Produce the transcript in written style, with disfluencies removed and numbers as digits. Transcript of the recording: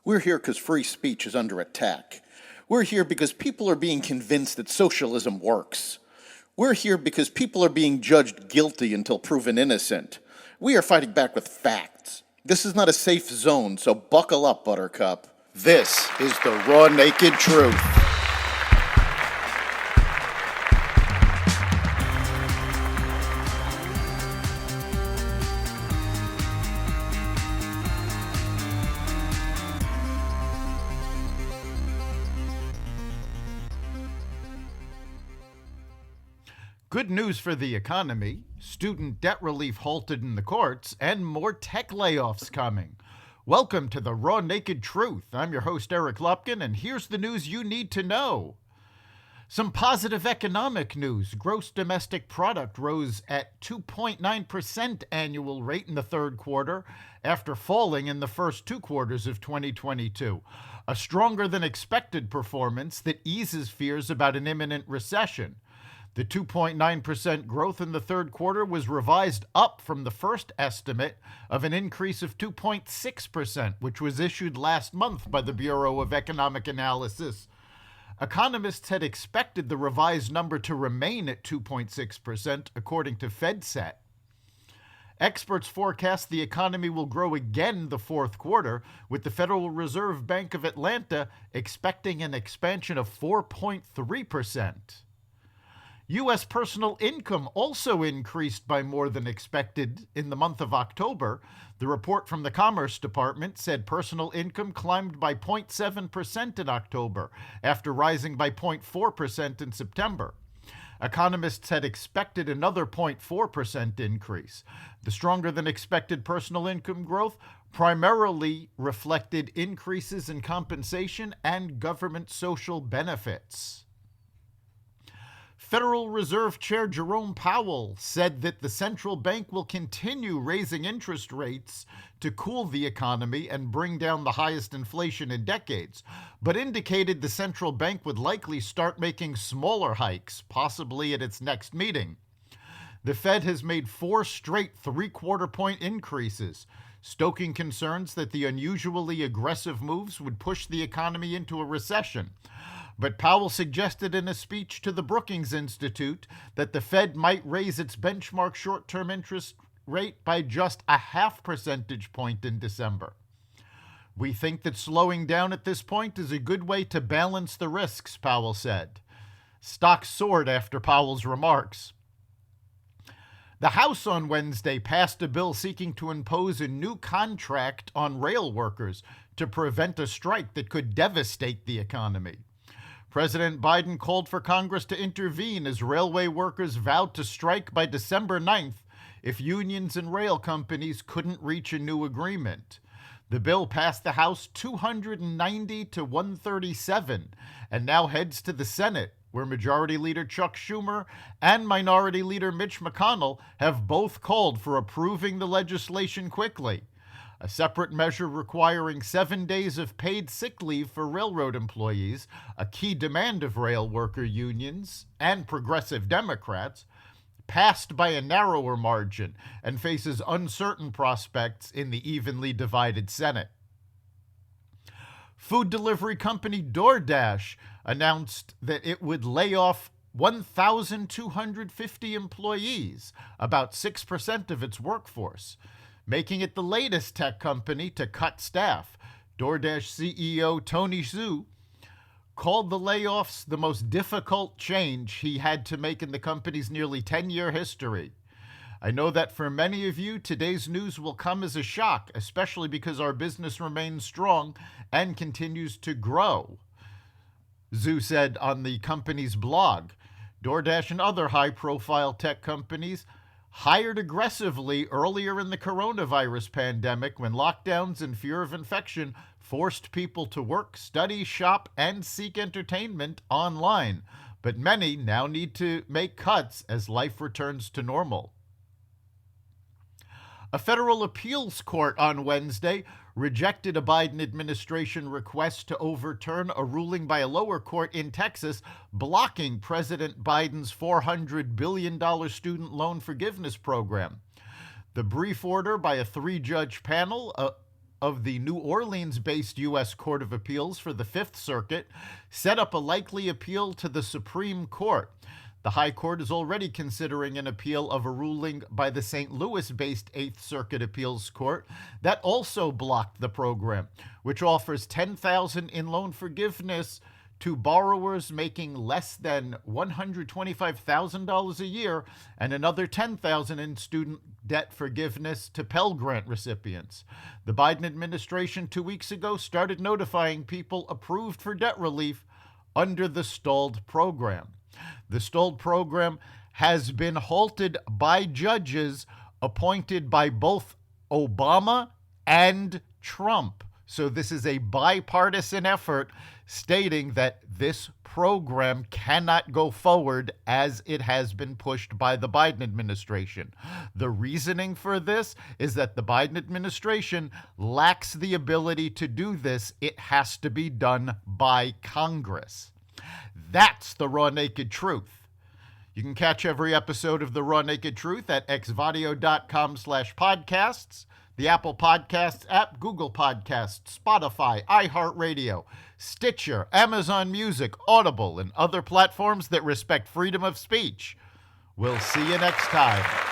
We're here because free speech is under attack. We're here because people are being convinced that socialism works. We're here because people are being judged guilty until proven innocent. We are fighting back with facts. This is not a safe zone, so buckle up, Buttercup. This is the raw, naked truth. Good news for the economy, student debt relief halted in the courts, and more tech layoffs coming. Welcome to the Raw Naked Truth. I'm your host, Eric Lupkin, and here's the news you need to know. Some positive economic news. Gross domestic product rose at 2.9% annual rate in the third quarter after falling in the first two quarters of 2022. A stronger than expected performance that eases fears about an imminent recession. The 2.9% growth in the third quarter was revised up from the first estimate of an increase of 2.6%, which was issued last month by the Bureau of Economic Analysis. Economists had expected the revised number to remain at 2.6%, according to FedSat. Experts forecast the economy will grow again the fourth quarter, with the Federal Reserve Bank of Atlanta expecting an expansion of 4.3%. U.S. personal income also increased by more than expected in the month of October. The report from the Commerce Department said personal income climbed by 0.7% in October, after rising by 0.4% in September. Economists had expected another 0.4% increase. The stronger than expected personal income growth primarily reflected increases in compensation and government social benefits. Federal Reserve Chair Jerome Powell said that the central bank will continue raising interest rates to cool the economy and bring down the highest inflation in decades, but indicated the central bank would likely start making smaller hikes, possibly at its next meeting. The Fed has made 4 straight three-quarter-point increases, stoking concerns that the unusually aggressive moves would push the economy into a recession. But Powell suggested in a speech to the Brookings Institute that the Fed might raise its benchmark short-term interest rate by just a 0.5 percentage point in December. We think that slowing down at this point is a good way to balance the risks, Powell said. Stocks soared after Powell's remarks. The House on Wednesday passed a bill seeking to impose a new contract on rail workers to prevent a strike that could devastate the economy. President Biden called for Congress to intervene as railway workers vowed to strike by December 9th if unions and rail companies couldn't reach a new agreement. The bill passed the House 290 to 137 and now heads to the Senate, where Majority Leader Chuck Schumer and Minority Leader Mitch McConnell have both called for approving the legislation quickly. A separate measure requiring 7 days of paid sick leave for railroad employees, a key demand of rail worker unions and progressive Democrats, passed by a narrower margin and faces uncertain prospects in the evenly divided Senate. Food delivery company DoorDash announced that it would lay off 1,250 employees, about 6% of its workforce, making it the latest tech company to cut staff. DoorDash CEO Tony Xu called the layoffs the most difficult change he had to make in the company's nearly 10-year history. I know that for many of you, today's news will come as a shock, especially because our business remains strong and continues to grow, Xu said on the company's blog. DoorDash and other high-profile tech companies hired aggressively earlier in the coronavirus pandemic when lockdowns and fear of infection forced people to work, study, shop, and seek entertainment online. But many now need to make cuts as life returns to normal. A federal appeals court on Wednesday rejected a Biden administration request to overturn a ruling by a lower court in Texas blocking President Biden's $400 billion student loan forgiveness program. The brief order by a 3-judge panel of the New Orleans-based U.S. Court of Appeals for the Fifth Circuit set up a likely appeal to the Supreme Court. The High Court is already considering an appeal of a ruling by the St. Louis-based Eighth Circuit Appeals Court that also blocked the program, which offers $10,000 in loan forgiveness to borrowers making less than $125,000 a year and another $10,000 in student debt forgiveness to Pell Grant recipients. The Biden administration 2 weeks ago started notifying people approved for debt relief under the stalled program. The stalled program has been halted by judges appointed by both Obama and Trump. So this is a bipartisan effort stating that this program cannot go forward as it has been pushed by the Biden administration. The reasoning for this is that the Biden administration lacks the ability to do this. It has to be done by Congress. That's the Raw Naked Truth. You can catch every episode of The Raw Naked Truth at xvadio.com/podcasts, the Apple Podcasts app, Google Podcasts, Spotify, iHeartRadio, Stitcher, Amazon Music, Audible, and other platforms that respect freedom of speech. We'll see you next time.